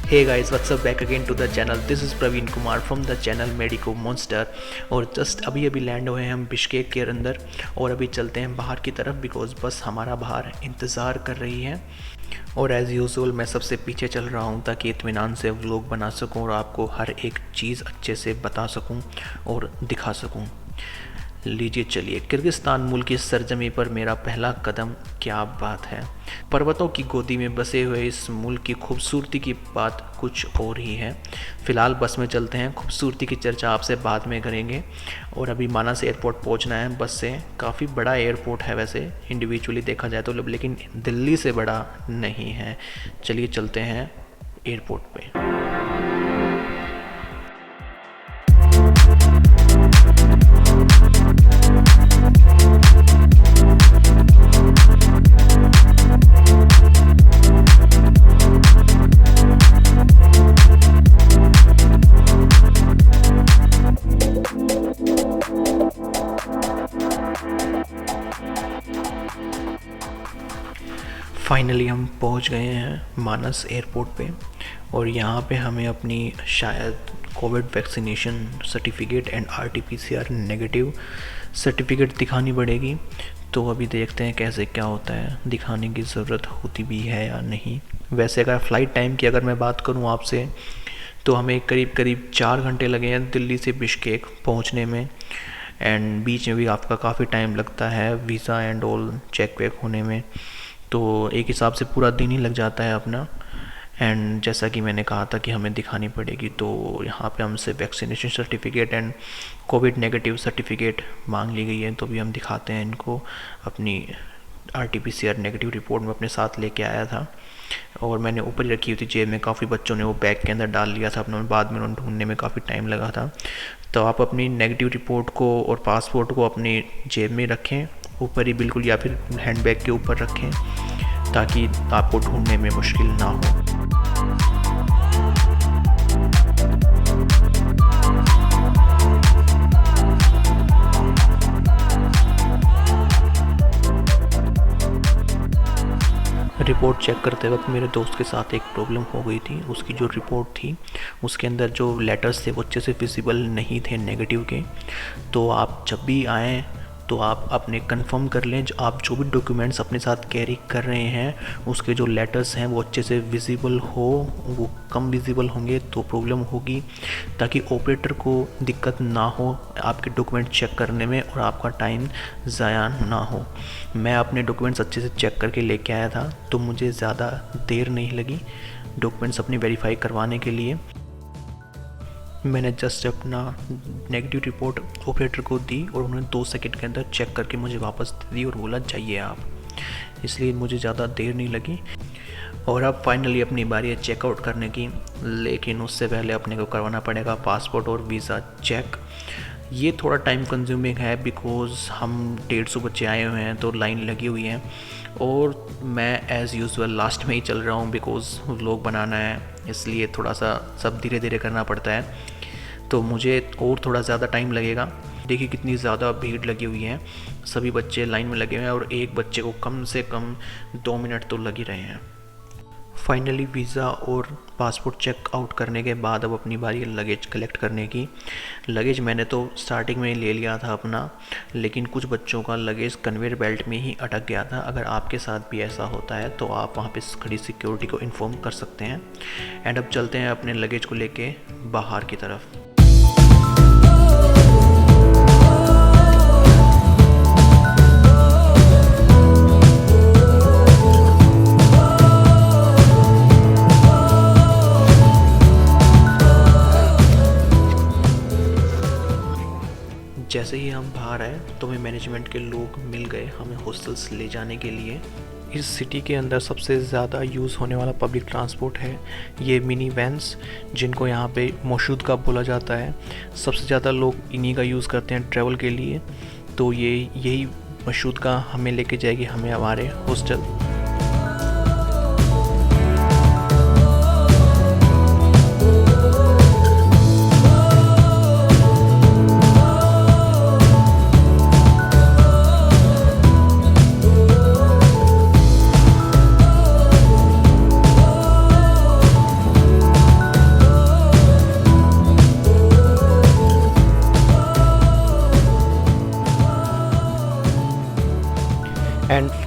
Hey guys, what's up? Back again to the channel. This is Praveen Kumar from the channel Medico Monster। और just अभी land हुए हैं हम Bishkek के अंदर और अभी चलते हैं बाहर की तरफ बिकॉज़ बस हमारा बाहर इंतज़ार कर रही है। और एज़ यूजुअल मैं सबसे पीछे चल रहा हूँ ताकि इत्मीनान से व्लॉग बना सकूँ और आपको हर एक चीज़ अच्छे से बता सकूँ और दिखा सकूँ। लीजिए चलिए, किर्गिस्तान मुल्क की सरजमी पर मेरा पहला कदम, क्या बात है। पर्वतों की गोदी में बसे हुए इस मुल्क की खूबसूरती की बात कुछ और ही है। फ़िलहाल बस में चलते हैं, खूबसूरती की चर्चा आपसे बाद में करेंगे। और अभी मानस एयरपोर्ट पहुंचना है बस से। काफ़ी बड़ा एयरपोर्ट है वैसे इंडिविजुअली देखा जाए तो, लेकिन दिल्ली से बड़ा नहीं है। चलिए चलते हैं एयरपोर्ट पे। फाइनली हम पहुंच गए हैं मानस एयरपोर्ट पे और यहाँ पे हमें अपनी शायद Covid vaccination certificate and RTPCR negative certificate दिखानी पड़ेगी। तो अभी देखते हैं कैसे क्या होता है, दिखाने की ज़रूरत होती भी है या नहीं। वैसे अगर फ़्लाइट टाइम की अगर मैं बात करूँ आपसे तो हमें करीब 4 घंटे लगे हैं दिल्ली से बिश्केक पहुँचने में। एंड बीच में भी आपका काफ़ी टाइम लगता है वीज़ा एंड ऑल चेक वेक होने में, तो एक हिसाब से पूरा दिन ही लग जाता है अपना। एंड जैसा कि मैंने कहा था कि हमें दिखानी पड़ेगी, तो यहाँ पे हमसे vaccination certificate and Covid negative certificate मांग ली गई है। तो भी हम दिखाते हैं इनको। अपनी आरटीपीसीआर नेगेटिव रिपोर्ट में अपने साथ लेके आया था और मैंने ऊपर ही रखी हुई थी जेब में। काफ़ी बच्चों ने वो बैग के अंदर डाल लिया था अपना, बाद में उन्हें ढूंढने में काफ़ी टाइम लगा था। तो आप अपनी नेगेटिव रिपोर्ट को और पासपोर्ट को अपनी जेब में रखें ऊपर ही बिल्कुल, या फिर हैंडबैग के ऊपर रखें ताकि आपको ढूंढने में मुश्किल ना हो। रिपोर्ट चेक करते वक्त मेरे दोस्त के साथ एक प्रॉब्लम हो गई थी। उसकी जो रिपोर्ट थी उसके अंदर जो लेटर्स थे वो अच्छे से विजिबल नहीं थे नेगेटिव के। तो आप जब भी आएँ तो आप अपने कंफर्म कर लें आप जो भी डॉक्यूमेंट्स अपने साथ कैरी कर रहे हैं उसके जो लेटर्स हैं वो अच्छे से विजिबल हो। वो कम विजिबल होंगे तो प्रॉब्लम होगी, ताकि ऑपरेटर को दिक्कत ना हो आपके डॉक्यूमेंट चेक करने में और आपका टाइम ज़ाया ना हो। मैं अपने डॉक्यूमेंट्स अच्छे से चेक करके लेके आया था तो मुझे ज़्यादा देर नहीं लगी डॉक्यूमेंट्स अपनी वेरीफाई करवाने के लिए। मैंने जस्ट अपना नेगेटिव रिपोर्ट ऑपरेटर को दी और उन्होंने 2 सेकंड के अंदर चेक करके मुझे वापस दे दी और बोला जाइए आप। इसलिए मुझे ज़्यादा देर नहीं लगी। और अब फाइनली अपनी बारी है चेकआउट करने की, लेकिन उससे पहले अपने को करवाना पड़ेगा पासपोर्ट और वीज़ा चेक। ये थोड़ा टाइम कंज्यूमिंग है बिकॉज़ हम 150 बच्चे आए हुए हैं तो लाइन लगी हुई है और मैं एज़ यूजुअल लास्ट में ही चल रहा हूँ बिकॉज़ व्लॉग बनाना है, इसलिए थोड़ा सा सब धीरे धीरे करना पड़ता है। तो मुझे और थोड़ा ज़्यादा टाइम लगेगा। देखिए कितनी ज़्यादा भीड़ लगी हुई है, सभी बच्चे लाइन में लगे हुए हैं और एक बच्चे को कम से कम 2 मिनट तो लग ही रहे हैं। फाइनली वीज़ा और पासपोर्ट चेक आउट करने के बाद अब अपनी बारी है लगेज कलेक्ट करने की। लगेज मैंने तो स्टार्टिंग में ही ले लिया था अपना, लेकिन कुछ बच्चों का लगेज कन्वेयर बेल्ट में ही अटक गया था। अगर आपके साथ भी ऐसा होता है तो आप वहाँ पे खड़ी सिक्योरिटी को इन्फॉर्म कर सकते हैं। एंड अब चलते हैं अपने लगेज को लेके बाहर की तरफ। जैसे ही हम बाहर आए तो हमें मैनेजमेंट के लोग मिल गए हमें हॉस्टल्स ले जाने के लिए। इस सिटी के अंदर सबसे ज़्यादा यूज़ होने वाला पब्लिक ट्रांसपोर्ट है ये मिनी वैन्स, जिनको यहाँ पे मशहूद का बोला जाता है। सबसे ज़्यादा लोग इन्हीं का यूज़ करते हैं ट्रैवल के लिए। तो यही मशहूद का हमें लेके जाएगी हमें हमारे हॉस्टल।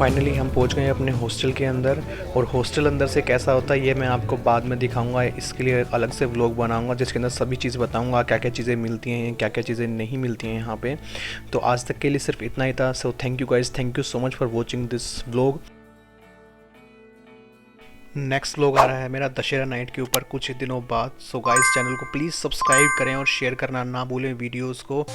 फाइनली हम पहुंच गए अपने हॉस्टल के अंदर, और हॉस्टल अंदर से कैसा होता है ये मैं आपको बाद में दिखाऊंगा। इसके लिए अलग से व्लॉग बनाऊंगा जिसके अंदर सभी चीज़ बताऊंगा, क्या क्या चीज़ें मिलती हैं, क्या क्या चीज़ें नहीं मिलती हैं यहाँ पे। तो आज तक के लिए सिर्फ इतना ही था। So thank you guys, thank you so much for watching this vlog. Next vlog आ रहा है मेरा दशहरा नाइट के ऊपर कुछ दिनों बाद। सो गाइस चैनल को प्लीज़ सब्सक्राइब करें और शेयर करना ना भूलें वीडियोस को।